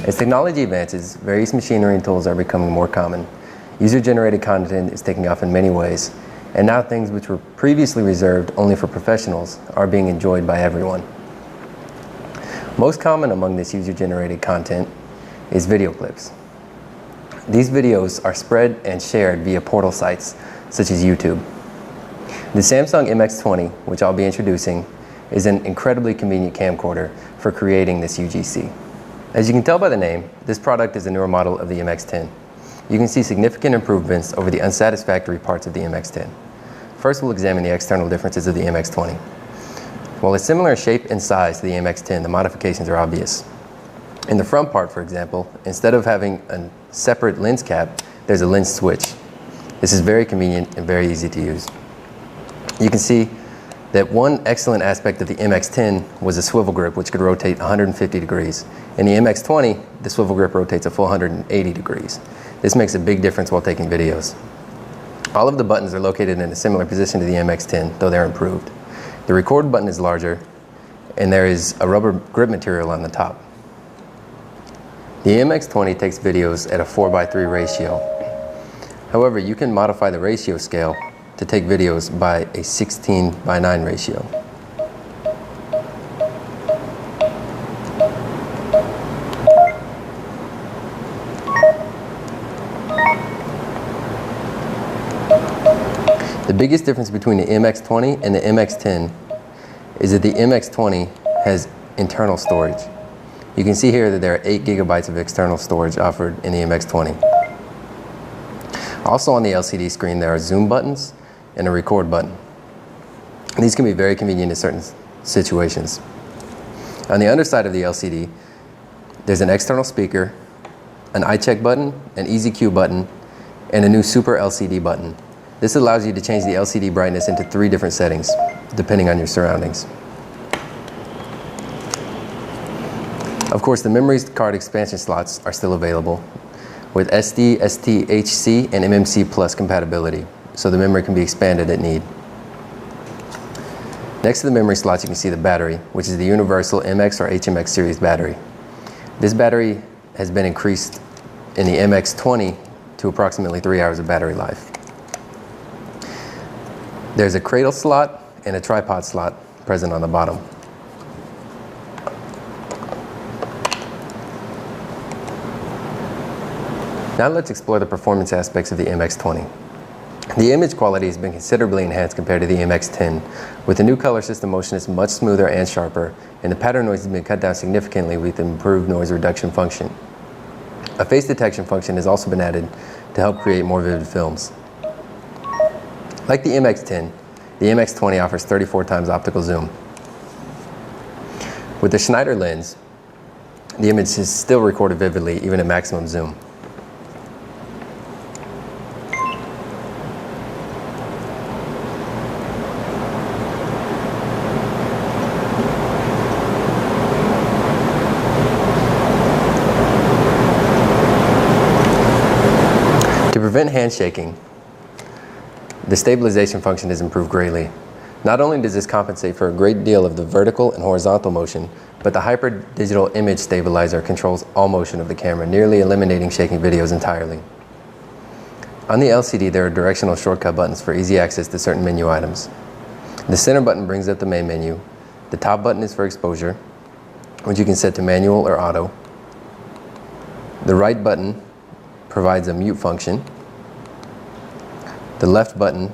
As technology advances, various machinery and tools are becoming more common. User-generated content is taking off in many ways, and now things which were previously reserved only for professionals are being enjoyed by everyone. Most common among this user-generated content is video clips. These videos are spread and shared via portal sites such as YouTube. The Samsung MX20, which I'll be introducing, is an incredibly convenient camcorder for creating this UGC. As you can tell by the name, this product is a newer model of the MX10. You can see significant improvements over the unsatisfactory parts of the MX10. First, we'll examine the external differences of the MX20. While it's similar in shape and size to the MX10, the modifications are obvious. In the front part, for example, instead of having a separate lens cap, there's a lens switch. This is very convenient and very easy to use. You can see that one excellent aspect of the MX10 was a swivel grip, which could rotate 150 degrees. In the MX20, the swivel grip rotates a full 180 degrees. This makes a big difference while taking videos. All of the buttons are located in a similar position to the MX10, though they're improved. The record button is larger, and there is a rubber grip material on the top. The MX20 takes videos at a 4:3 ratio. However, you can modify the ratio scale to take videos by a 16:9 ratio. The biggest difference between the MX20 and the MX10 is that the MX20 has internal storage. You can see here that there are 8 gigabytes of external storage offered in the MX20. Also on the LCD screen, there are zoom buttons and a record button. These can be very convenient in certain situations. On the underside of the LCD, there's an external speaker, an eye check button, an easy cue button, and a new super LCD button. This allows you to change the LCD brightness into 3 different settings, depending on your surroundings. Of course, the memory card expansion slots are still available with SD, STHC, and MMC Plus compatibility, so the memory can be expanded at need. Next to the memory slots, you can see the battery, which is the universal MX or HMX series battery. This battery has been increased in the MX20 to approximately 3 hours of battery life. There's a cradle slot and a tripod slot present on the bottom. Now let's explore the performance aspects of the MX20. The image quality has been considerably enhanced compared to the MX10. With the new color system, motion is much smoother and sharper, and the pattern noise has been cut down significantly with improved noise reduction function. A face detection function has also been added to help create more vivid films. Like the MX10, the MX20 offers 34 times optical zoom. With the Schneider lens, the image is still recorded vividly even at maximum zoom. To prevent handshaking, the stabilization function is improved greatly. Not only does this compensate for a great deal of the vertical and horizontal motion, but the Hyper Digital Image Stabilizer controls all motion of the camera, nearly eliminating shaking videos entirely. On the LCD, there are directional shortcut buttons for easy access to certain menu items. The center button brings up the main menu. The top button is for exposure, which you can set to manual or auto. The right button provides a mute function. The left button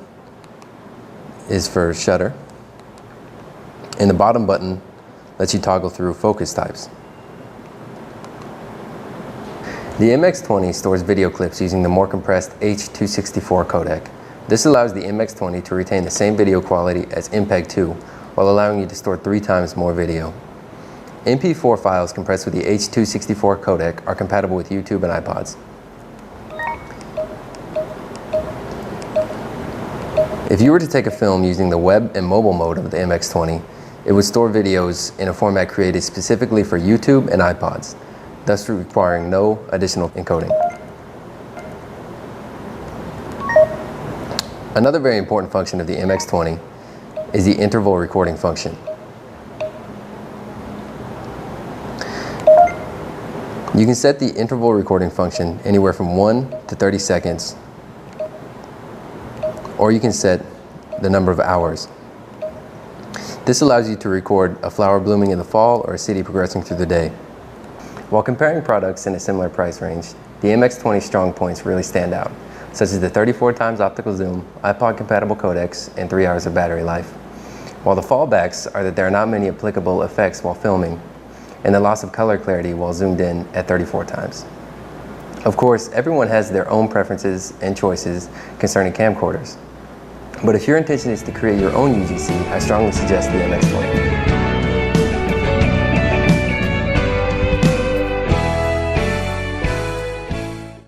is for shutter, and the bottom button lets you toggle through focus types. The MX20 stores video clips using the more compressed H.264 codec. This allows the MX20 to retain the same video quality as MPEG-2 while allowing you to store 3 times more video. MP4 files compressed with the H.264 codec are compatible with YouTube and iPods. If you were to take a film using the web and mobile mode of the MX20, it would store videos in a format created specifically for YouTube and iPods, thus requiring no additional encoding. Another very important function of the MX20 is the interval recording function. You can set the interval recording function anywhere from 1 to 30 seconds, or you can set the number of hours. This allows you to record a flower blooming in the fall or a city progressing through the day. While comparing products in a similar price range, the MX20 strong points really stand out, such as the 34 times optical zoom, iPod compatible codecs, and 3 hours of battery life. While the fallbacks are that there are not many applicable effects while filming, and the loss of color clarity while zoomed in at 34 times. Of course, everyone has their own preferences and choices concerning camcorders. But if your intention is to create your own UGC, I strongly suggest the MX20.